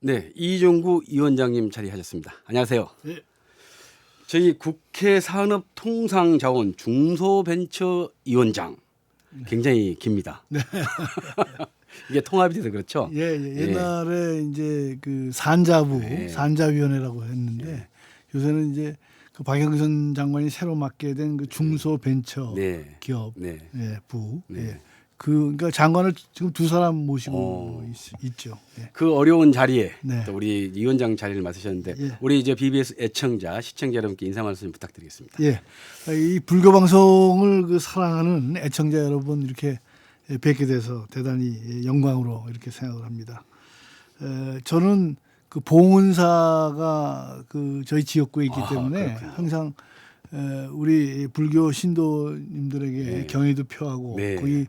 네, 이종구 위원장님 자리하셨습니다. 안녕하세요. 예. 저희 국회 산업통상자원 중소벤처위원장 굉장히 깁니다. 네. 이게 통합이 돼서 그렇죠. 예, 옛날에 이제 그 산자부, 네. 산자위원회라고 했는데 요새는 이제 그 박영선 장관이 새로 맡게 된 그 중소벤처 네. 기업 네. 예, 부. 네. 예. 그러니까 장관을 지금 두 사람 모시고 있죠. 예. 그 어려운 자리에 네. 또 우리 위원장 자리를 맡으셨는데 예. 우리 이제 BBS 애청자, 시청자 여러분께 인사 말씀 부탁드리겠습니다. 예. 이 불교 방송을 그 사랑하는 애청자 여러분 이렇게 뵙게 돼서 대단히 영광으로 이렇게 생각을 합니다. 저는 그 봉은사가 그 저희 지역구에 있기 때문에 그렇군요. 항상 우리 불교 신도님들에게 네. 경의도 표하고 네. 거기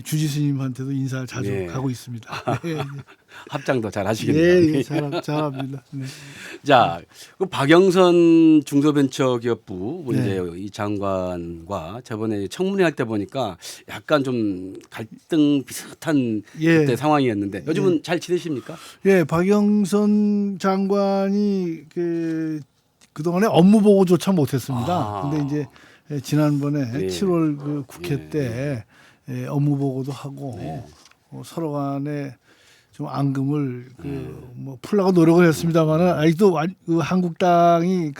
주지스님한테도 인사를 자주 네. 가고 있습니다. 예, 합장도 잘 예, 하시겠네요. 예, 잘합니다. 네. 자, 그 박영선 중소벤처기업부 문제 네. 이 장관과 저번에 청문회 할 때 보니까 약간 좀 갈등 비슷한 예. 그때 상황이었는데 요즘은 잘 지내십니까? 예, 박영선 장관이 그동안에 업무 보고조차 못했습니다. 아. 근데 이제 지난번에 네. 7월 그 국회 네. 때 업무 보고도 하고 네. 서로 간에 좀 앙금을 뭐 풀려고 노력을 했습니다만은 아직도 그 한국당이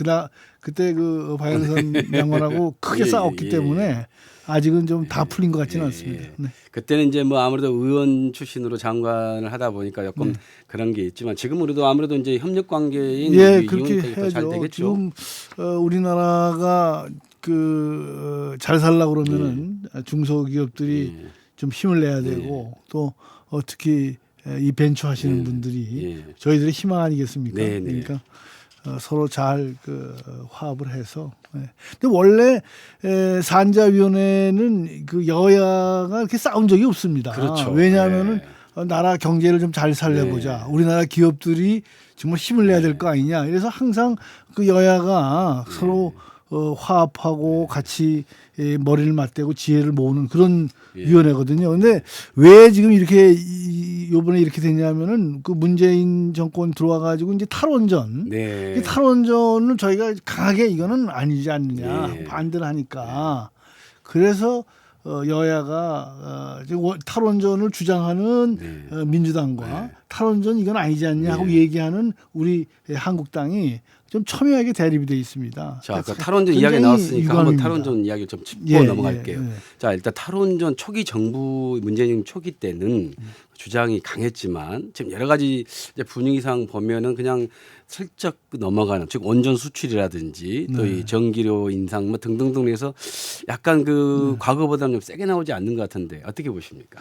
그때 그 박영선 장관하고 크게 예, 싸웠기 예. 때문에 아직은 좀 다 풀린 것 같지는 않습니다. 네. 그때는 이제 뭐 아무래도 의원 출신으로 장관을 하다 보니까 조금 그런 게 있지만 지금은 그래도 아무래도 이제 협력 관계인 예, 이 그렇게 이용이 더 잘 해야죠. 되겠죠. 지금 우리나라가 잘 살려고 그러면은 중소기업들이 예. 좀 힘을 내야 되고 또 특히 이 벤처 하시는 분들이 예. 저희들의 희망 아니겠습니까? 네, 네. 그러니까 서로 잘 화합을 해서. 예. 근데 원래 산자위원회는 그 여야가 이렇게 싸운 적이 없습니다. 그렇죠. 왜냐하면은 예. 나라 경제를 좀 잘 살려보자. 네. 우리나라 기업들이 정말 힘을 내야 될 거 아니냐. 그래서 항상 그 여야가 서로 화합하고 같이 머리를 맞대고 지혜를 모으는 그런 예. 위원회거든요. 근데 왜 지금 이렇게 요번에 이렇게 됐냐면은 그 문재인 정권 들어와 가지고 이제 탈원전. 네. 이 탈원전을 저희가 강하게 이거는 아니지 않느냐 네. 반대를 하니까 그래서 여야가 탈원전을 주장하는 네. 민주당과 네. 탈원전 이건 아니지 않냐 하고 네. 얘기하는 우리 한국당이 좀 첨예하게 대립이 돼 있습니다. 자, 그 탈원전 이야기 굉장히 나왔으니까 한번 유감입니다. 탈원전 이야기를 좀 짚고 예, 넘어갈게요. 예, 예. 자, 일단 탈원전 초기 정부 문재인 초기 때는 주장이 강했지만 지금 여러 가지 이제 분위기상 보면은 그냥 슬쩍 넘어가는 즉 원전 수출이라든지 또 이 전기료 인상 뭐 등등등 해서 약간 그 과거보다는 좀 세게 나오지 않는 것 같은데 어떻게 보십니까?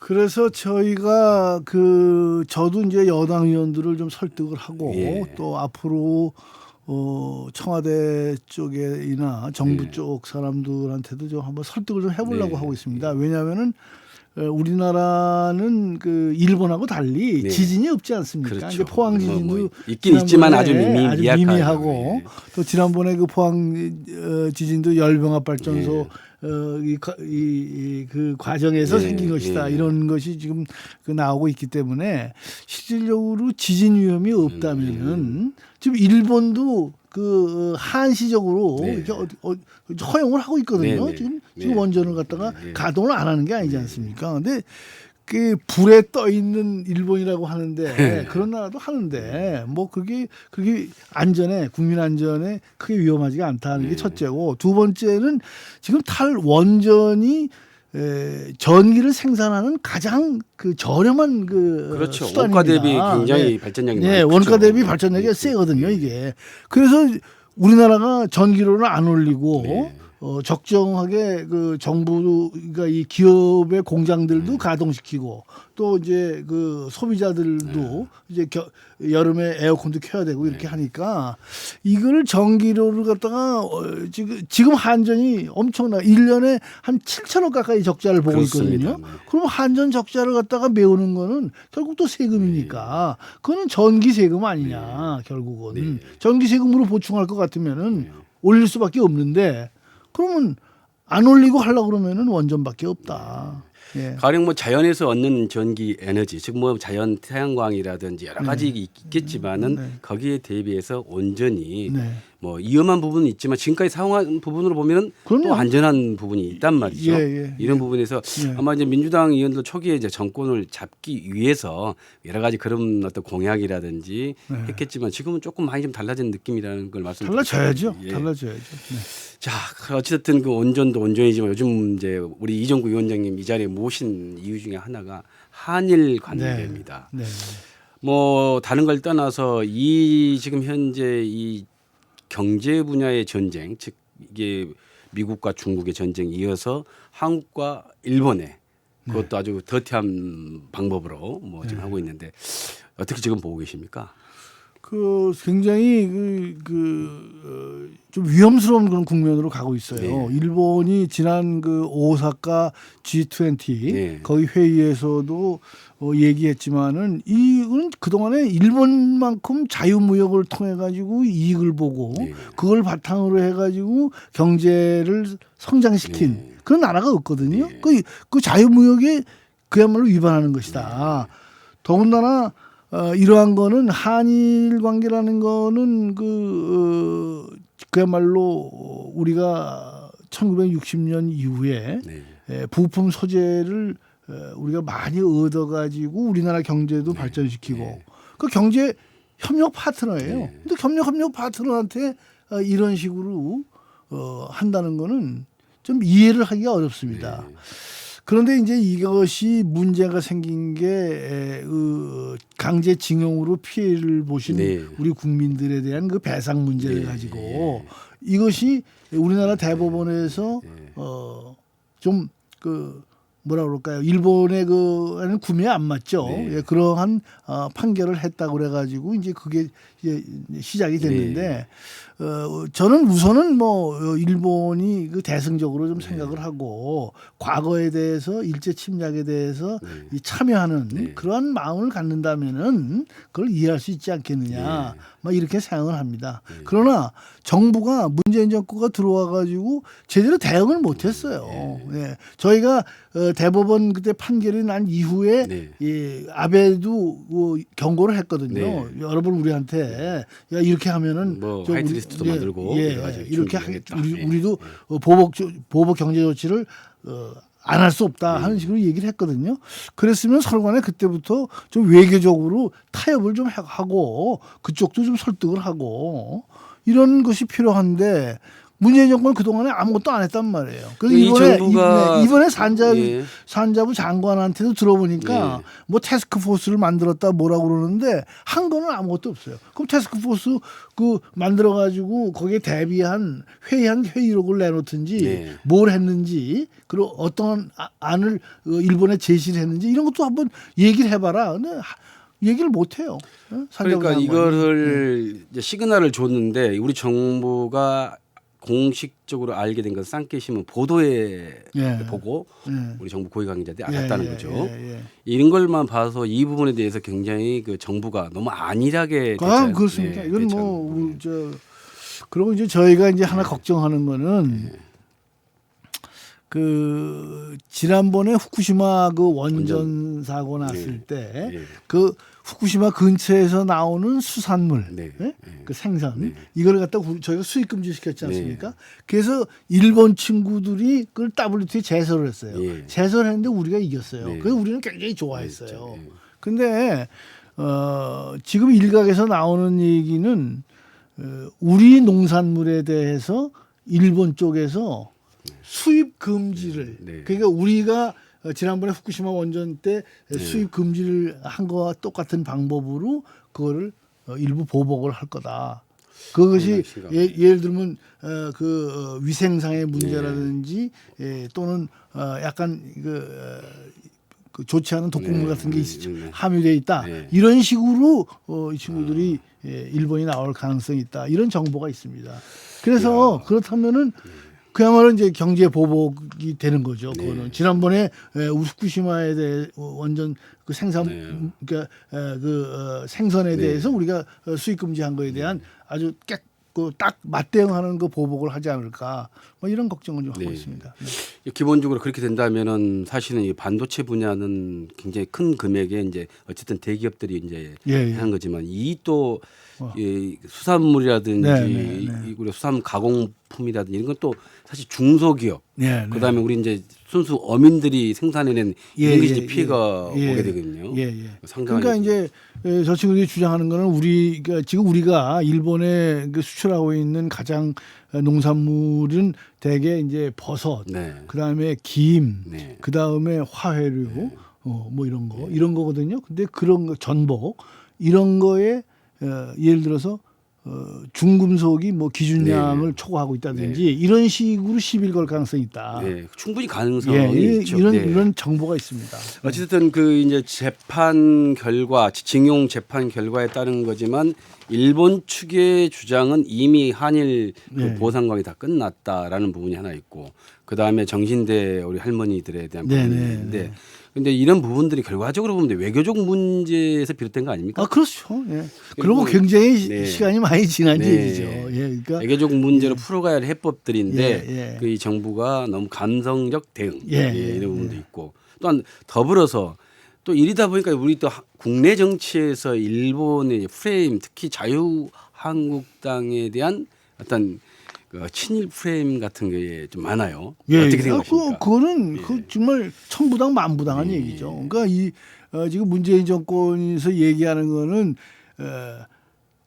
그래서 저희가 저도 이제 여당 의원들을 좀 설득을 하고 예. 또 앞으로 청와대 쪽이나 정부 예. 쪽 사람들한테도 좀 한번 설득을 좀 해보려고 네. 하고 있습니다. 왜냐하면은 우리나라는 그 일본하고 달리 네. 지진이 없지 않습니까? 그렇죠. 이제 포항 지진도 뭐 있긴 있지만 아주 지난번에 미미하고 예. 또 지난번에 그 포항 지진도 열병합 발전소 그 과정에서 예, 생긴 것이다 예. 이런 것이 지금 나오고 있기 때문에 실질적으로 지진 위험이 없다면은 지금 일본도 그 한시적으로 네. 이렇게 허용을 하고 있거든요. 네, 네. 지금 네. 원전을 갖다가 네. 가동을 안 하는 게 아니지 않습니까? 근데 그 불에 떠 있는 일본이라고 하는데 그런 나라도 하는데 뭐 그게 안전에 국민 안전에 크게 위험하지가 않다는 게 첫째고 두 번째는 지금 탈원전이 전기를 생산하는 가장 그 저렴한 그렇죠. 수단입니다. 원가 대비 굉장히 발전력이 네, 많죠. 원가 대비 발전력이 세거든요, 이게. 그래서 우리나라가 전기료를 안 올리고 네. 적정하게 그 정부가 이 기업의 공장들도 가동시키고 또 이제 그 소비자들도 이제 여름에 에어컨도 켜야 되고 이렇게 하니까 이거를 전기료를 갖다가 지금 한전이 엄청나 1년에 한 7천억 가까이 적자를 보고 그렇습니다. 있거든요. 그럼 한전 적자를 갖다가 메우는 거는 결국 또 세금이니까 그거는 전기 세금 아니냐 결국은 전기 세금으로 보충할 것 같으면은 올릴 수밖에 없는데 그러면 안 올리고 하려고 그러면은 원전밖에 없다. 예. 가령 뭐 자연에서 얻는 전기 에너지, 즉 뭐 자연 태양광이라든지 여러 가지 있겠지만은 네. 거기에 대비해서 온전히 네. 뭐 위험한 부분은 있지만 지금까지 사용한 부분으로 보면은 그럼요. 또 안전한 부분이 있단 말이죠. 예. 이런 부분에서 예. 아마 이제 민주당 의원들 초기에 이제 정권을 잡기 위해서 여러 가지 그런 어떤 공약이라든지 했겠지만 지금은 조금 많이 좀 달라진 느낌이라는 걸 말씀드렸죠. 달라져야죠. 예. 달라져야죠. 네. 자, 어쨌든 그 온전도 온전이지만 요즘 이제 우리 이정구 위원장님 이 자리에 모신 이유 중에 하나가 한일 관계입니다. 네. 뭐 다른 걸 떠나서 이 지금 현재 이 경제 분야의 전쟁, 즉 이게 미국과 중국의 전쟁이 이어서 한국과 일본의 그것도 아주 더티한 방법으로 뭐 지금 하고 있는데 어떻게 지금 보고 계십니까? 그 굉장히 좀 위험스러운 그런 국면으로 가고 있어요. 네. 일본이 지난 그 오사카 G20 네. 거기 회의에서도 얘기했지만은 이건 그 동안에 일본만큼 자유무역을 통해 가지고 이익을 보고 네. 그걸 바탕으로 해 가지고 경제를 성장시킨 네. 그런 나라가 없거든요. 네. 그 자유무역에 그야말로 위반하는 것이다. 더군다나 이러한 거는 한일 관계라는 거는 그야말로 우리가 1960년 이후에 네. 부품 소재를 우리가 많이 얻어가지고 우리나라 경제도 발전시키고 네. 그 경제 협력 파트너예요. 네. 근데 협력 파트너한테 이런 식으로 한다는 거는 좀 이해를 하기가 어렵습니다. 네. 그런데 이제 이것이 문제가 생긴 게 강제징용으로 피해를 보신 네. 우리 국민들에 대한 그 배상 문제를 네. 가지고 이것이 우리나라 대법원에서 좀 뭐라 그럴까요? 일본의 그는 구미에 안 맞죠. 네. 예, 그러한 판결을 했다고 그래가지고 이제 그게 이제 시작이 됐는데 저는 우선은 뭐 일본이 그 대승적으로 좀 생각을 하고 과거에 대해서 일제 침략에 대해서 이 참여하는 그러한 마음을 갖는다면은 그걸 이해할 수 있지 않겠느냐, 막 이렇게 생각을 합니다. 그러나 정부가 문재인 정부가 들어와 가지고 제대로 대응을 못했어요. 예. 저희가 대법원 그때 판결이 난 이후에 예, 아베도 경고를 했거든요. 여러분 우리한테 야 이렇게 하면은 뭐 저 화이트리스트도 우리- 만들고 예, 여러 가지 이렇게 준비하겠다. 우리도 보복 경제 조치를 안 할 수 없다 하는 식으로 얘기를 했거든요. 그랬으면 서로 간에 그때부터 좀 외교적으로 타협을 좀 하고 그쪽도 좀 설득을 하고 이런 것이 필요한데 문재인 정권은 그동안에 아무것도 안 했단 말이에요. 그래서 이 정부가 이번에 예. 산자부 장관한테도 들어보니까 예. 뭐 태스크포스를 만들었다 뭐라고 그러는데 한 거는 아무것도 없어요. 그럼 태스크포스 만들어 가지고 거기에 대비한 회의한 회의록을 내놓든지 예. 뭘 했는지 그리고 어떤 안을 일본에 제시를 했는지 이런 것도 한번 얘기를 해봐라. 근데 얘기를 못 해요. 그러니까 이거를 이제 시그널을 줬는데 우리 정부가 공식적으로 알게 된 건 쌍깨신문 보도에 보고 우리 정부 고위 관계자들이 알았다는 거죠. 이런 걸만 봐서 이 부분에 대해서 굉장히 그 정부가 너무 안일하게 아, 그렇습니까? 이건 뭐 그리고 이제 저희가 이제 하나 걱정하는 거는 그 지난번에 후쿠시마 그 원전 사고 났을 때 그 후쿠시마 근처에서 나오는 수산물, 그 생선 이걸 갖다 저희가 수입 금지 시켰지 않습니까? 그래서 일본 친구들이 그걸 WTO에 제소를 했어요. 제소를 했는데 우리가 이겼어요. 그래서 우리는 굉장히 좋아했어요. 근데 지금 일각에서 나오는 얘기는 우리 농산물에 대해서 일본 쪽에서 수입 금지를 그러니까 우리가 지난번에 후쿠시마 원전 때 수입 금지를 한 거와 똑같은 방법으로 그거를 일부 보복을 할 거다. 그것이 예를 들면 그 위생상의 문제라든지 또는 약간 그 좋지 않은 독극물 같은 게 함유되어 있다. 이런 식으로 이 친구들이 일본이 나올 가능성이 있다. 이런 정보가 있습니다. 그래서 그렇다면은 그야말로 이제 경제 보복이 되는 거죠. 그거는 지난번에 후쿠시마에 대해 원전 그 생산 그러니까 생선에 대해서 우리가 수입 금지한 거에 대한 아주 그 딱 맞대응하는 그 보복을 하지 않을까 뭐 이런 걱정을 좀 하고 네. 있습니다. 기본적으로 그렇게 된다면은 사실은 이 반도체 분야는 굉장히 큰 금액의 이제 어쨌든 대기업들이 이제 예, 예. 하는 거지만 이 또 이 수산물이라든지 네, 네, 네. 우리 수산 가공품이라든지 이런 건 또 사실 중소기업 네, 네. 그다음에 우리 이제 순수 어민들이 생산해낸 예, 이런 게 예, 이제 피해가 예. 오게 되거든요. 예, 예. 상당히 그러니까 이제 저 친구들이 주장하는 거는 그러니까 지금 우리가 일본에 그 수출하고 있는 가장 농산물은 대개 이제 버섯, 네. 그다음에 김, 네. 그다음에 화훼류, 뭐 이런 거거든요. 근데 그런 거 전복 이런 거에 예를 들어서 중금속이 뭐 기준량을 초과하고 있다든지 이런 식으로 시비를 걸 가능성이 있다. 네. 충분히 가능성이 예, 있죠. 이런 정보가 있습니다. 어쨌든 그 이제 재판 결과, 징용 재판 결과에 따른 거지만 일본 측의 주장은 이미 한일 그 네. 보상관이 다 끝났다라는 부분이 하나 있고, 그 다음에 정신대 우리 할머니들에 대한 네, 부분이 네, 있는데, 네. 근데 이런 부분들이 결과적으로 보면 외교적 문제에서 비롯된 거 아닙니까? 아 그렇죠. 예. 그리고 그리고 굉장히 네. 시간이 많이 지난 네. 얘기죠. 예, 그러니까 외교적 문제로 풀어가야 할 해법들인데 예, 예. 그 이 정부가 너무 감성적 대응 예, 이런 부분도 있고 또한 더불어서 또 이러다 보니까 우리 또 국내 정치에서 일본의 프레임 특히 자유한국당에 대한 어떤 그 친일 프레임 같은 게 좀 많아요. 어떻게 생각하십니까? 그거는 그 정말 천부당 만부당한 얘기죠. 그러니까 이 지금 문재인 정권에서 얘기하는 거는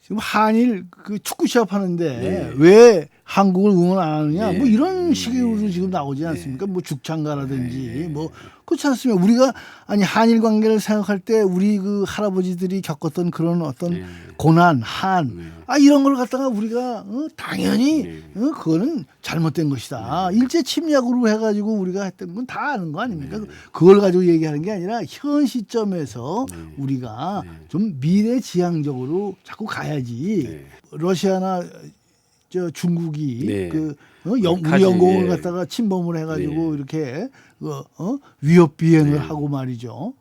지금 한일 그 축구 시합 하는데 왜 한국을 응원 안 하느냐 뭐 이런 식으로 지금 나오지 않습니까? 뭐 죽창가라든지 뭐 그렇지 않습니까? 우리가 아니 한일 관계를 생각할 때 우리 그 할아버지들이 겪었던 그런 어떤 고난, 이런 걸 갖다가 우리가 당연히 그거는 잘못된 것이다. 일제 침략으로 해가지고 우리가 했던 건 다 아는 거 아닙니까? 그걸 가지고 얘기하는 게 아니라 현 시점에서 우리가 좀 미래지향적으로 자꾸 가야지. 러시아나 저 중국이 우리 영공을 갖다가 침범을 해가지고 이렇게 위협 비행을 하고 말이죠.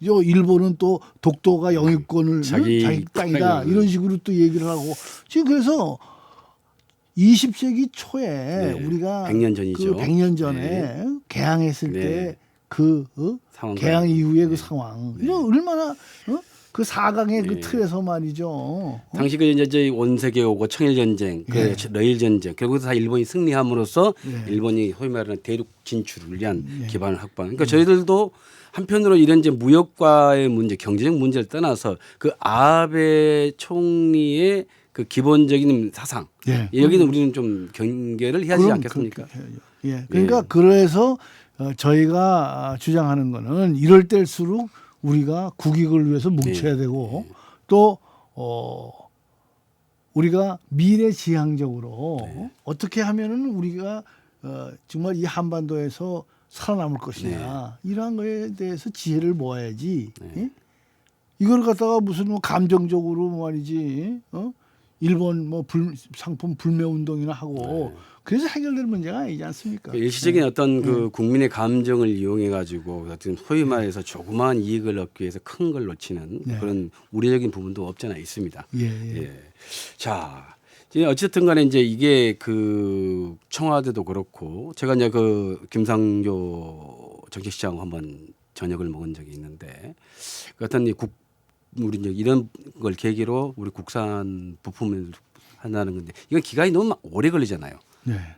저 일본은 또 독도가 영유권을 자기 땅이다 이런 식으로 또 얘기를 하고 지금 그래서 20세기 초에 우리가 100년 전이죠. 그 100년 전에 개항했을 때 그 개항 이후의 그 상황 이런 얼마나 그 4강의 그 틀에서 말이죠. 당시 그 이제 원세계오고 청일 전쟁, 그 러일 전쟁 결국에서 다 일본이 승리함으로써 일본이 소위 말하는 대륙 진출을 위한 기반을 확보한. 그러니까 저희들도 한편으로 이런 이제 무역과의 문제, 경제적 문제를 떠나서 그 아베 총리의 그 기본적인 사상 여기는 우리는 좀 경계를 해야 하지 않겠습니까? 그러니까 그래서 저희가 주장하는 거는 이럴 때일수록 우리가 국익을 위해서 뭉쳐야 되고 또 우리가 미래지향적으로 어떻게 하면은 우리가 정말 이 한반도에서 살아남을 것이냐 이러한 거에 대해서 지혜를 모아야지. 이걸 갖다가 무슨 뭐 감정적으로 말이지 일본 뭐 상품 불매 운동이나 하고 그래서 해결될 문제가 아니지 않습니까? 일시적인 어떤 그 국민의 감정을 이용해 가지고 어떤 소위 말해서 조그마한 이익을 얻기 위해서 큰 걸 놓치는 그런 우려적인 부분도 없잖아 있습니다. 자, 이제 어쨌든 간에 이제 이게 그 청와대도 그렇고 제가 이제 그 김상조 정책시장 한번 저녁을 먹은 적이 있는데 그 어떤 우리 이제 이런 걸 계기로 우리 국산 부품을 한다는 건데 이건 기간이 너무 오래 걸리잖아요.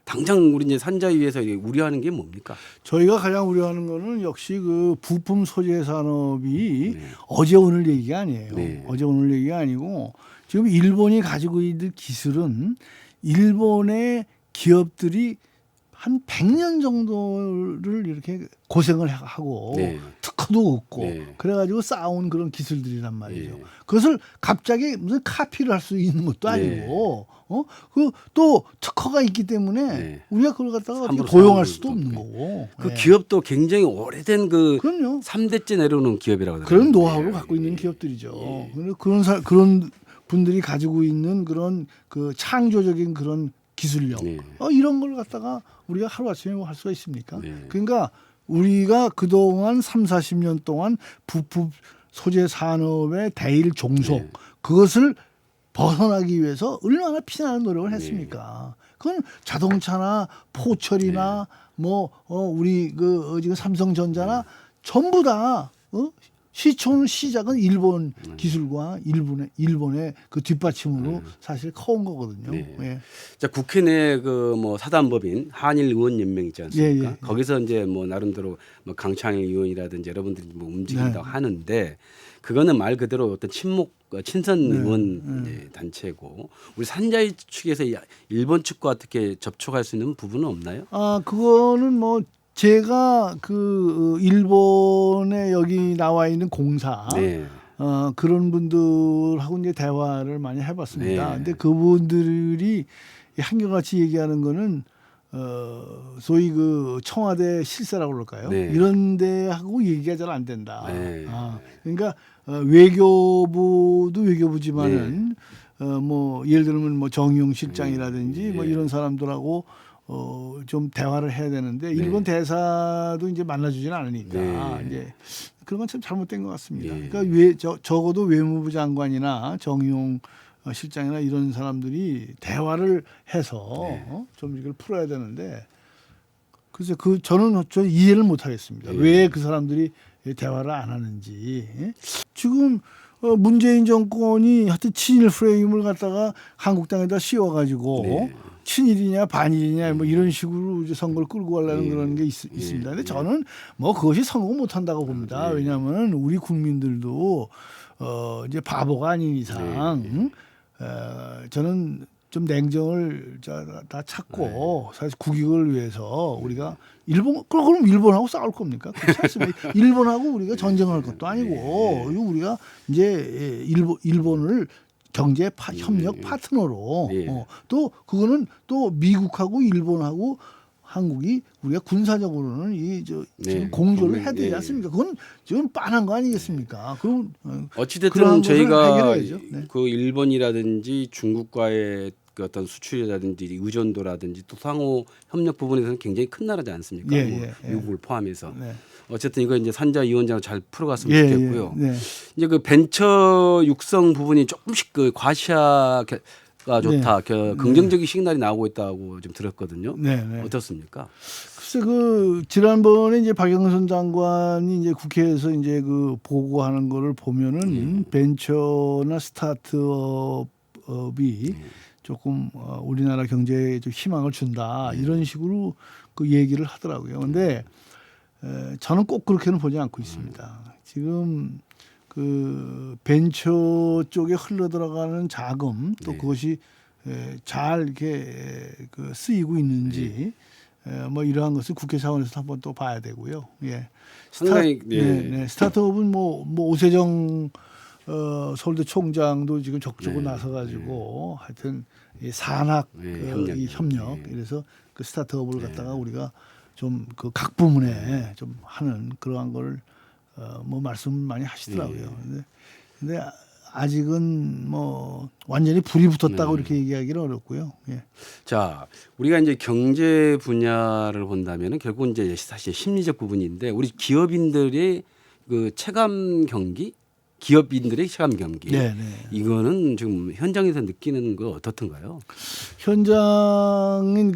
당장 우리 이제 산자위에서 우려하는 게 뭡니까? 저희가 가장 우려하는 거는 역시 그 부품 소재 산업이 어제 오늘 얘기가 아니에요. 어제 오늘 얘기가 아니고 지금 일본이 가지고 있는 기술은 일본의 기업들이 한 100년 정도를 이렇게 고생을 하고 특허도 얻고 그래가지고 쌓아온 그런 기술들이란 말이죠. 그것을 갑자기 무슨 카피를 할 수 있는 것도 아니고 그 또 특허가 있기 때문에 우리가 그걸 갖다가 어떻게 도용할 수도 없는 거고. 그 기업도 굉장히 오래된 그 그럼요. 3대째 내려오는 기업이라고 그런 노하우를 갖고 있는 기업들이죠. 그런 분들이 가지고 있는 그런 그 창조적인 그런 기술력 이런 걸 갖다가 우리가 하루아침에 할 수가 있습니까? 그러니까 우리가 그동안 30-40년 동안 부품 소재 산업의 대일 종속 그것을 벗어나기 위해서 얼마나 피나는 노력을 했습니까? 그건 자동차나 포철이나 우리 지금 삼성전자나 전부 다 시총 시작은 일본 기술과 일본의 그 뒷받침으로 사실 커온 거거든요. 네. 예. 자, 국회 내 그 뭐 사단법인 한일 의원 연맹 있지 않습니까? 예, 예. 거기서 이제 뭐 나름대로 뭐 강창일 의원이라든지 여러분들이 뭐 움직인다고 네. 하는데 그거는 말 그대로 어떤 친선 의원 이제 단체고 우리 산자위 측에서 일본 측과 어떻게 접촉할 수 있는 부분은 없나요? 아, 그거는 뭐 제가 그 일본에 여기 나와 있는 공사 네. 그런 분들하고 이제 대화를 많이 해봤습니다. 네. 근데 그분들이 한결같이 얘기하는 거는 소위 그 청와대 실세라고 그럴까요? 네. 이런 데하고 얘기가 잘 안 된다. 네. 그러니까 외교부도 외교부지만은 뭐 예를 들면 뭐 정용 실장이라든지 뭐 이런 사람들하고 좀 대화를 해야 되는데 일본 대사도 이제 만나주지는 않으니까 이제 그런 건 참 잘못된 것 같습니다. 그러니까 적어도 외무부 장관이나 정용 실장이나 이런 사람들이 대화를 해서 좀 이걸 풀어야 되는데 글쎄 저는 이해를 못 하겠습니다. 왜 그 사람들이 대화를 안 하는지. 지금 문재인 정권이 하여튼 친일 프레임을 갖다가 한국 땅에다 씌워가지고 친일이냐 반일이냐 뭐 이런 식으로 이제 선거를 끌고 가려는 그런 게 있습니다. 근데 저는 뭐 그것이 성공 못 한다고 봅니다. 왜냐하면 우리 국민들도 이제 바보가 아닌 이상 저는 좀 냉정을 다 찾고 사실 국익을 위해서 우리가 그럼 일본하고 싸울 겁니까? 그렇지 않습니다. 일본하고 우리가 전쟁할 것도 아니고 우리가 이제 일본을 경제 협력 파트너로 또 그거는 또 미국하고 일본하고 한국이 우리가 군사적으로는 지금 공조를 해야 되지 않습니까? 그건 지금 빤한 거 아니겠습니까? 그럼 어찌됐든 저희가 해결해야죠. 그 일본이라든지 중국과의 그 어떤 수출이라든지 의존도라든지 또 상호 협력 부분에서는 굉장히 큰 나라지 않습니까? 미국을 포함해서. 어쨌든 이거 이제 산자위원장으로 잘 풀어갔으면 좋겠고요. 이제 그 벤처 육성 부분이 조금씩 그 과시화가 좋다, 긍정적인 시그널이 나오고 있다고 좀 들었거든요. 어떻습니까? 글쎄 지난번에 이제 박영선 장관이 이제 국회에서 이제 그 보고하는 거를 보면은 벤처나 스타트업이 조금 우리나라 경제에 좀 희망을 준다 이런 식으로 그 얘기를 하더라고요. 근데 저는 꼭 그렇게는 보지 않고 있습니다. 지금 그 벤처 쪽에 흘러 들어가는 자금 또 그것이 잘 이렇게 그 쓰이고 있는지 뭐 이러한 것을 국회 차원에서 한번 또 봐야 되고요. 상당히 스타트업은 뭐 오세정 서울대 총장도 지금 적극적으로 나서가지고 하여튼 이 산학 이 협력 이래서 그 스타트업을 갖다가 우리가 좀 그 각 부문에 좀 하는 그러한 걸 뭐 말씀 많이 하시더라고요. 근데 아직은 뭐 완전히 불이 붙었다고 이렇게 얘기하기는 어렵고요. 자, 우리가 이제 경제 분야를 본다면은 결국 이제 사실 심리적 부분인데 우리 기업인들의 그 체감 경기, 기업인들의 체감 경기, 이거는 지금 현장에서 느끼는 거 어떻던가요? 현장인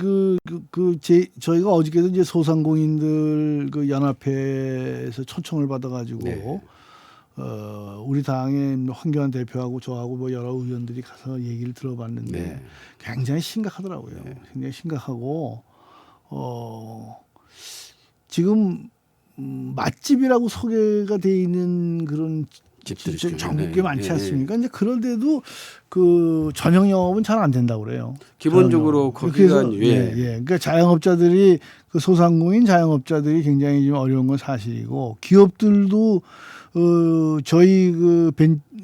저희가 어저께도 이제 소상공인들 그 연합회에서 초청을 받아가지고 우리 당의 황교안 대표하고 저하고 뭐 여러 의원들이 가서 얘기를 들어봤는데 굉장히 심각하더라고요. 굉장히 심각하고 지금 맛집이라고 소개가 돼 있는 그런 집들이 전국에 많지 않습니까? 이제 그런데도 그 저녁 영업은 잘 안 된다고 그래요. 기본적으로 거기가 그러니까 자영업자들이 그 소상공인 자영업자들이 굉장히 좀 어려운 건 사실이고 기업들도 저희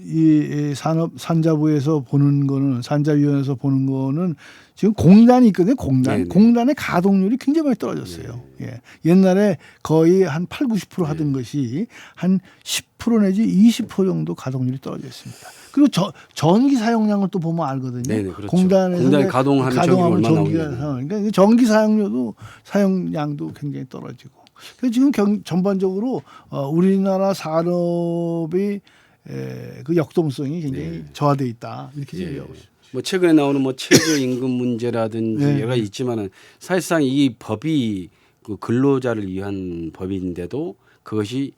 이 산자부에서 보는 거는 산자위원회에서 보는 거는 지금 공단이 있거든요. 공단의 가동률이 굉장히 많이 떨어졌어요. 옛날에 거의 한 8, 90% 하던 것이 한 10% 내지 20% 정도 가동률이 떨어져 있습니다. 그리고 전기 사용량을 또 보면 알거든요. 그렇죠. 공단에서 가동하면 전기가 그러니까 전기 사용량도 굉장히 떨어지고. 그래서 지금 전반적으로 우리나라 산업이 그 역동성이 굉장히 네. 저하돼 있다 이렇게 예. 얘기하고 있습니다. 뭐 최근에 나오는 뭐 최저임금 문제라든지 네. 여러 가지 있지만은 사실상 이 법이 그 근로자를 위한 법인데도 그것이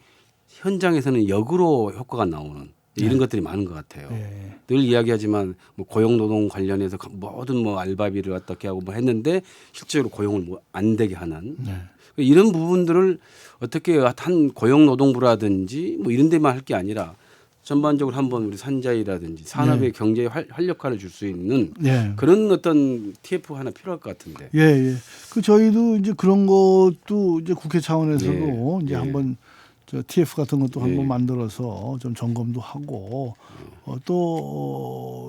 현장에서는 역으로 효과가 나오는 이런 것들이 많은 것 같아요. 네. 늘 이야기하지만 뭐 고용노동 관련해서 모든 뭐 알바비를 어떻게 하고 뭐 했는데 실제로 고용을 뭐 안 되게 하는 네. 이런 부분들을 어떻게 한 고용노동부라든지 뭐 이런 데만 할 게 아니라 전반적으로 한번 우리 산자위라든지 산업의 경제에 활력화를 줄 수 있는 네. 그런 어떤 TF 하나 필요할 것 같은데. 예, 예. 그 저희도 이제 그런 것도 이제 국회 차원에서도 예, 이제 예. 한번 저 TF 같은 것도 예. 한번 만들어서 좀 점검도 하고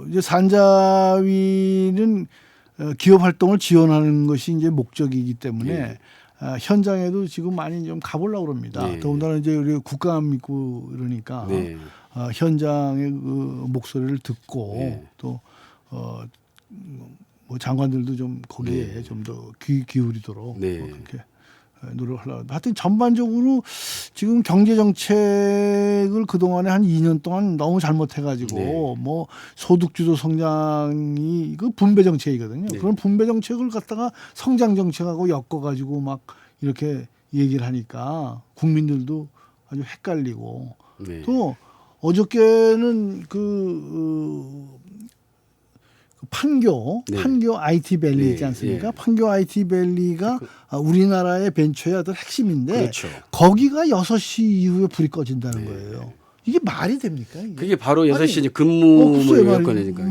이제 산자위는 기업 활동을 지원하는 것이 이제 목적이기 때문에 예. 현장에도 지금 많이 좀 가보려고 합니다. 예. 더군다나 이제 우리 국감 믿고 이러니까 네. 현장의 그 목소리를 듣고 예. 또 뭐 장관들도 좀 거기에 네. 좀 더 귀 기울이도록 네. 그렇게 노력하려고 합니다. 하여튼 전반적으로 지금 경제 정책을 그동안에 한 2년 동안 너무 잘못해가지고 네. 뭐 소득주도 성장이 그 분배 정책이거든요. 네. 그런 분배 정책을 갖다가 성장 정책하고 엮어가지고 막 이렇게 얘기를 하니까 국민들도 아주 헷갈리고 네. 또 어저께는 그 판교 네. IT밸리 네, 있지 않습니까? 예. 판교 IT밸리가 우리나라의 벤처의 어떤 핵심인데 그렇죠. 거기가 6시 이후에 불이 꺼진다는 네. 거예요. 이게 말이 됩니까? 이게? 그게 바로 6시 이제 글쎄요, 근무 말이에요. 여건이니까.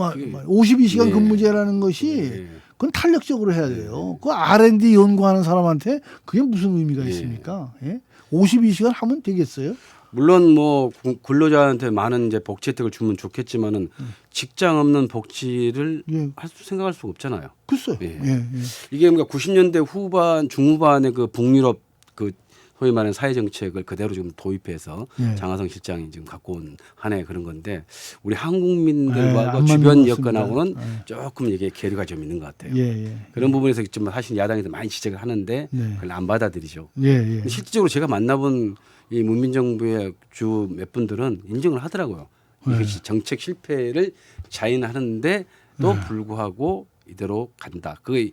52시간 네. 근무제라는 것이 네. 그건 탄력적으로 해야 돼요. 그 R&D 연구하는 사람한테 그게 무슨 의미가 네. 있습니까? 예? 52시간 하면 되겠어요? 물론 뭐 근로자한테 많은 이제 복지 혜택을 주면 좋겠지만은 직장 없는 복지를 예. 생각할 수가 없잖아요. 글쎄요. 예. 예. 예. 이게 뭔가 90년대 후반 중후반에 그 북유럽 그 소위 말하는 사회 정책을 그대로 지금 도입해서 예. 장하성 실장이 지금 갖고 온 한 해 그런 건데 우리 한국민들과 안 그 맞는 주변 것 여건하고는 같습니다. 조금 이게 괴리가 좀 있는 것 같아요. 예. 예. 그런 부분에서 좀 사실 야당에서 많이 지적을 하는데 네. 그걸 안 받아들이죠. 예. 예. 근데 실질적으로 제가 만나본 이 문민정부의 주 몇 분들은 인정을 하더라고요. 이것이 정책 실패를 자인하는데 또 불구하고 이대로 간다. 그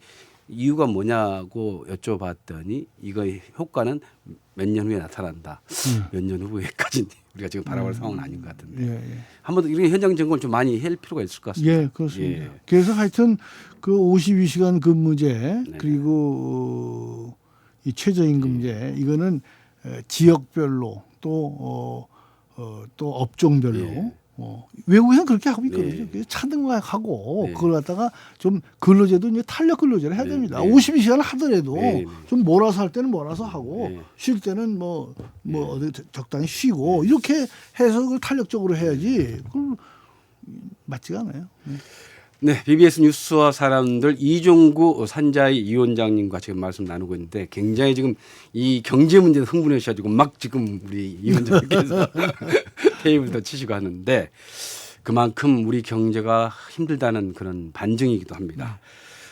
이유가 뭐냐고 여쭤봤더니 이거의 효과는 몇 년 후에 나타난다. 몇 년 후에까지 우리가 지금 바라볼 상황은 아닌 것 같은데 예. 예. 한번 이런 현장 점검을 좀 많이 할 필요가 있을 것 같습니다. 예, 그렇습니다. 예. 그래서 하여튼 그 52시간 근무제 네. 그리고 이 최저임금제 이거는 지역별로 또 업종별로 예. 외국에는 그렇게 하고 있거든요. 네. 그래서 차등하고 네. 그걸 갖다가 좀 근로제도 이제 탄력 근로제를 해야 네. 됩니다. 네. 52시간을 하더라도 네. 좀 몰아서 할 때는 몰아서 하고 네. 쉴 때는 뭐 어디 적당히 쉬고 이렇게 해서 그걸 탄력적으로 해야지. 그걸 맞지가 않아요. 네, BBS 뉴스와 사람들 이종구 산자위 위원장님과 지금 말씀 나누고 있는데 굉장히 지금 이 경제 문제에 흥분하셔가지고 막 지금 우리 위원장님께서 테이블도 치시고 하는데 그만큼 우리 경제가 힘들다는 그런 반증이기도 합니다.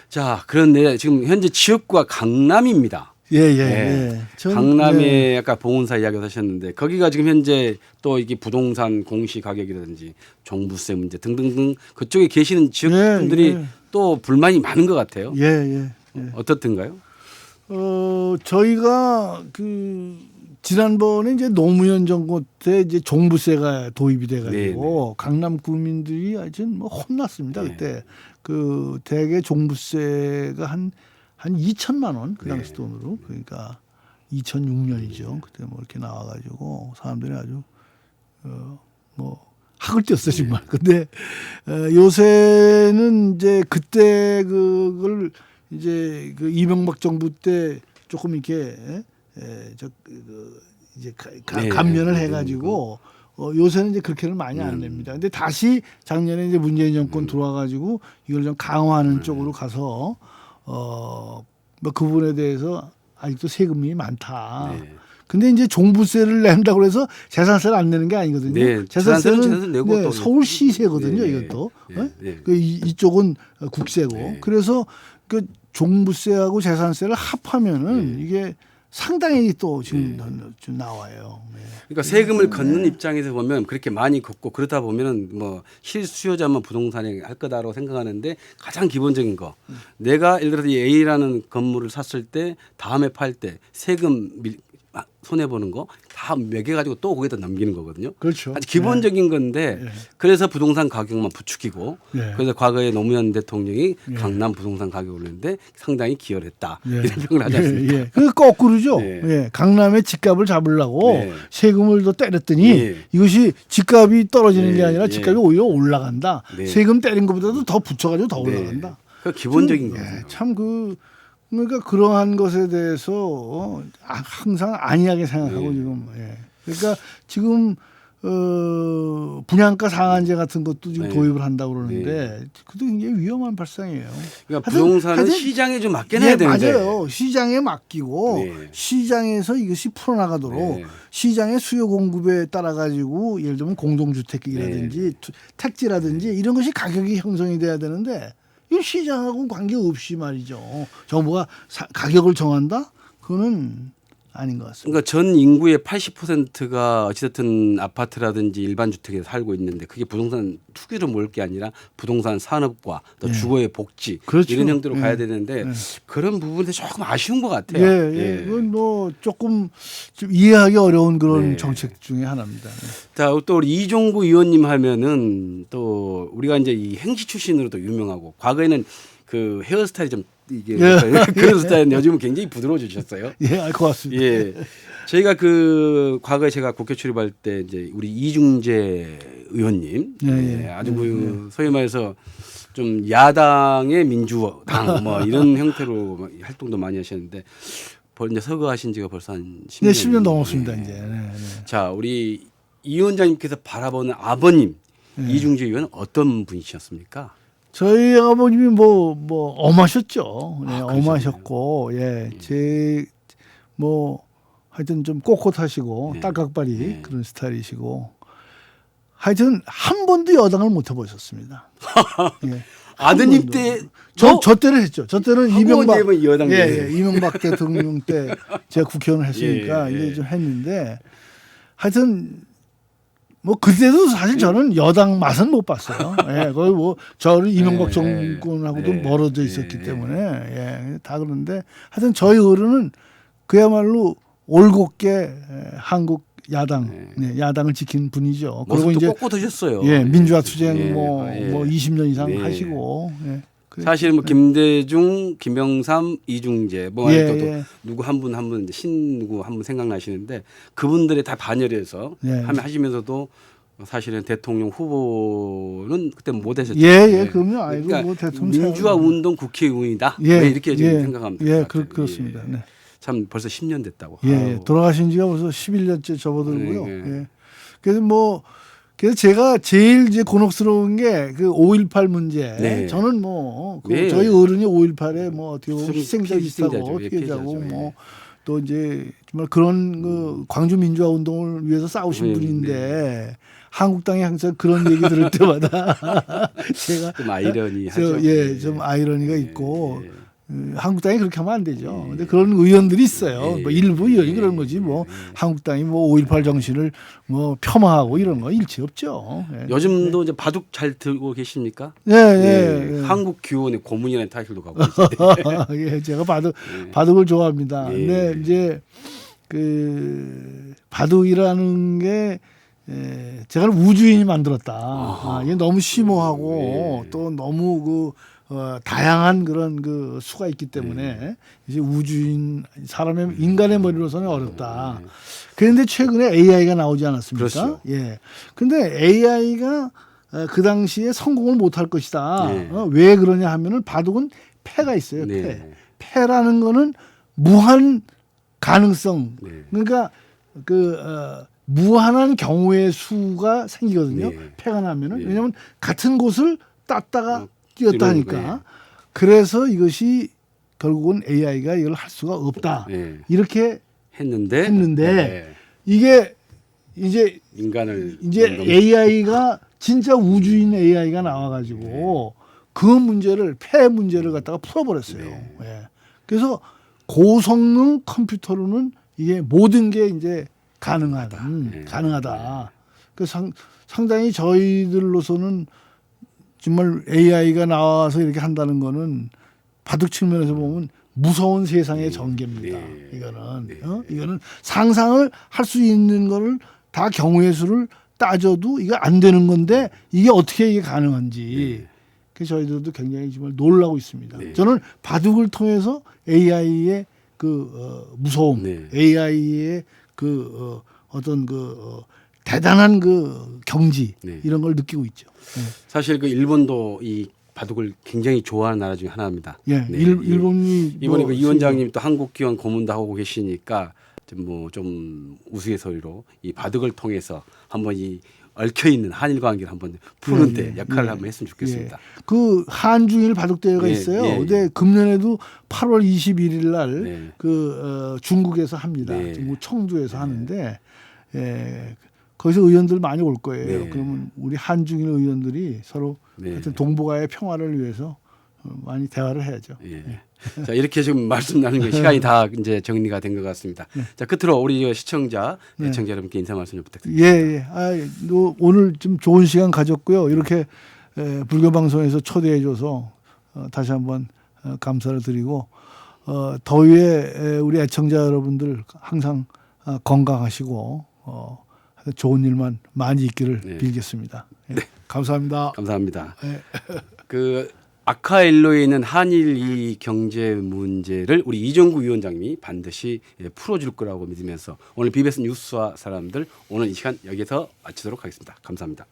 자, 그런데 지금 현재 지역구가 강남입니다. 예. 네. 전, 강남에 네. 아까 봉은사 이야기 하셨는데 거기가 지금 현재 또 이게 부동산 공시 가격이라든지 종부세 문제 등등등 그쪽에 계시는 지역분들이 예. 또 불만이 많은 것 같아요. 예. 어떻든가요? 저희가 그 지난번에 이제 노무현 정부 때 이제 종부세가 도입이 돼가지고 강남 구민들이 하여튼 뭐 혼났습니다. 네. 그때 그 대개 종부세가 한 2천만 원 그 당시 돈으로 그러니까 2006년이죠. 그때 뭐 이렇게 나와가지고 사람들이 아주 뭐 학을 뛰었어 정말. 근데 요새는 이제 그때 그걸 이제 그 이명박 정부 때 조금 이렇게 이제 감면을 해가지고 요새는 이제 그렇게는 많이 안 냅니다. 근데 다시 작년에 이제 문재인 정권 들어와가지고 이걸 좀 강화하는 쪽으로 가서 뭐 그 부분에 대해서 아직도 세금이 많다. 네. 근데 이제 종부세를 낸다고 해서 재산세를 안 내는 게 아니거든요. 네, 재산세는 재산세는 내고 또 서울시세거든요. 네, 이것도. 네, 네. 그 이쪽은 국세고. 네. 그래서 그 종부세하고 재산세를 합하면은 이게 상당히 또 지금 좀 나와요. 네. 그러니까 세금을 걷는 입장에서 보면 그렇게 많이 걷고 그러다 보면은 뭐 실수요자만 부동산에 할 거다라고 생각하는데 가장 기본적인 거 내가 예를 들어서 이 A라는 건물을 샀을 때 다음에 팔 때 세금 손해 보는 거 다 매겨 가지고 또 거기다 넘기는 거거든요. 그렇죠. 아주 기본적인 건데 네. 그래서 부동산 가격만 부추기고 네. 그래서 과거에 노무현 대통령이 네. 강남 부동산 가격을 올렸는데 상당히 기여를 했다. 예. 이런 평을 하지 않습니까? 예. 그 거꾸로죠. 네. 예. 강남의 집값을 잡으려고 네. 세금을 더 때렸더니 네. 이것이 집값이 떨어지는 게 네. 아니라 집값이 오히려 올라간다. 네. 세금 때린 것보다도 더 붙여가지고 더 네. 올라간다. 그 기본적인 좀, 거죠. 참 그러니까 그러한 것에 대해서 항상 안이하게 생각하고 네. 지금 그러니까 지금 분양가 상한제 같은 것도 지금 네. 도입을 한다고 그러는데 그것도 굉장히 위험한 발상이에요. 그러니까 하여튼- 부동산은 하여튼- 시장에 좀 맡겨놔야 되는데. 맞아요. 시장에 맡기고 네. 시장에서 이것이 풀어나가도록 네. 시장의 수요 공급에 따라 가지고 예를 들면 공동주택이라든지 네. 택지라든지 이런 것이 가격이 형성이 돼야 되는데 이 시장하고는 관계없이 말이죠. 정부가 가격을 정한다? 그거는 아닌 것 같습니다. 그러니까 전 인구의 80%가 어찌됐든 아파트라든지 일반 주택에 살고 있는데 그게 부동산 투기로 모을 게 아니라 부동산 산업과 또 예. 주거의 복지 그렇죠. 이런 형태로 예. 가야 되는데 예. 그런 부분에 조금 아쉬운 것 같아요. 예. 그건 뭐 조금 좀 이해하기 어려운 그런 네. 정책 중에 하나입니다. 자, 또 우리 이종구 의원님 하면은 또 우리가 이제 이 행시 출신으로도 유명하고 과거에는 그 헤어스타일이 좀 이게 그런 스타일은 요즘은 굉장히 부드러워지셨어요. 예, 고맙습니다. 예. 저희가 그 과거에 제가 국회 출입할 때 이제 우리 이중재 의원님 예. 아주 그 소위 말해서 좀 야당의 민주당 뭐 이런 형태로 활동도 많이 하셨는데 이제 서거하신 지가 벌써 한 10년. 네, 10년 넘었습니다 이제. 네. 자, 우리 이 위원장님께서 바라보는 아버님 이중재 의원은 어떤 분이셨습니까? 저희 아버님이 뭐 엄하셨죠. 네, 그러셨네요. 엄하셨고, 뭐 하여튼 좀 꼿꼿하시고 네. 딸깍발이 네. 그런 스타일이시고, 하여튼 한 번도 여당을 못 해보셨습니다. 예. 아드님 한 번도. 때 저 때는 했죠. 저 때는 하고 이명박 이제 뭐 여당 이명박 대통령 때 제가 국회의원을 했으니까 예, 예. 이제 좀 했는데, 하여튼. 뭐 그때도 사실 저는 여당 맛은 못 봤어요. 예, 거의 뭐 저를 이명박 정권하고도 멀어져 있었기 때문에 다 그런데 하여튼 저희 어른은 그야말로 올곧게 한국 야당, 야당을 지킨 분이죠. 그리고 모습도 이제 꼿꼿하셨어요. 민주화 투쟁 예, 뭐 20년 이상 네. 하시고. 사실 뭐 김대중, 김영삼, 이중재 뭐 또 누구 한 분 신 누구 한 분 생각나시는데 그분들의 다 반열에서 하시면서도 사실은 대통령 후보는 그때 못 하셨죠. 그럼요. 아이고 그러니까 뭐 대통령 민주화 운동 국회의원이다. 이렇게 지금 생각하면 될 것 같아요. 그렇습니다. 네. 참 벌써 10년 됐다고. 돌아가신 지가 벌써 11년째 접어들고요. 그래서 제가 제일 이제 곤혹스러운 게 그 5.18 문제. 저는 저희 어른이 5.18에 뭐 어떻게 보면 희생자고 피해자고 뭐 또 이제 정말 그런 그 광주 민주화 운동을 위해서 싸우신 분인데 한국당이 항상 그런 얘기 들을 때마다 제가 좀 아이러니하죠. 좀 아이러니가 있고. 한국당이 그렇게 하면 안 되죠. 근데 그런 의원들이 있어요. 뭐 일부 의원이 그런 거지 뭐 한국당이 뭐 5.18 정신을 뭐 폄하하고 이런 거 일치 없죠. 요즘도 이제 바둑 잘 들고 계십니까? 한국 규원의 고문이라는 타이틀도 갖고 계신데. 제가 바둑을 좋아합니다. 근데 이제 그 바둑이라는 게 제가 우주인이 만들었다. 이게 너무 심오하고 또 너무 다양한 그런 그 수가 있기 때문에 이제 우주인 사람의 인간의 머리로서는 어렵다. 그런데 최근에 AI가 나오지 않았습니까? 그렇죠. 근데 AI가 그 당시에 성공을 못할 것이다. 왜 그러냐 하면은 바둑은 패가 있어요. 패라는 거는 무한 가능성. 그러니까 무한한 경우의 수가 생기거든요. 패가 나면은 왜냐하면 같은 곳을 땄다가 뛰었다 하니까 그래서 이것이 결국은 AI가 이걸 할 수가 없다. 이렇게 했는데 이게 이제 AI가 진짜 우주인 AI가 나와가지고 그 문제를 패 문제를 갖다가 풀어버렸어요. 그래서 고성능 컴퓨터로는 이게 모든 게 이제 가능하다. 네. 가능하다. 그 상당히 저희들로서는 정말 AI가 나와서 이렇게 한다는 거는 바둑 측면에서 보면 무서운 세상의 전개입니다. 네. 이거는 네. 이거는 상상을 할 수 있는 거를 다 경우의 수를 따져도 이게 안 되는 건데 이게 어떻게 이게 가능한지 네. 그래서 저희들도 굉장히 정말 놀라고 있습니다. 네. 저는 바둑을 통해서 AI의 그 무서움, 네. AI의 그 어떤 그 대단한 그 경지 네. 이런 걸 느끼고 있죠. 사실 그 일본도 이 바둑을 굉장히 좋아하는 나라 중에 하나입니다. 예, 네. 일본이 이번에 뭐 그 이 원장님 또 한국 기원 고문도 하고 계시니까 좀 우스갯소리로 이 바둑을 통해서 한번 이 얽혀 있는 한일 관계를 한번 푸는데 역할을 한번 했으면 좋겠습니다. 그 한중일 바둑 대회가 예, 있어요. 예, 예. 근데 금년에도 8월 21일 날 네. 그 중국에서 합니다. 네. 중국 청두에서 하는데 거기서 의원들 많이 올 거예요. 네. 그러면 우리 한중일 의원들이 서로 네. 하여튼 동북아의 평화를 위해서 많이 대화를 해야죠. 예. 자, 이렇게 지금 말씀 나누는 시간이 다 이제 정리가 된 것 같습니다. 자, 끝으로 우리 시청자, 애청자 여러분께 인사 말씀 좀 부탁드립니다. 예. 오늘 좀 좋은 시간 가졌고요. 이렇게 불교 방송에서 초대해 줘서 다시 한번 감사를 드리고 더위에 우리 애청자 여러분들 항상 건강하시고 좋은 일만 많이 있기를 네. 빌겠습니다. 감사합니다. 감사합니다. 네. 그 아카일로에 있는 한일 이 경제 문제를 우리 이종구 위원장님이 반드시 풀어줄 거라고 믿으면서 오늘 BBS 뉴스와 사람들 오늘 이 시간 여기서 마치도록 하겠습니다. 감사합니다.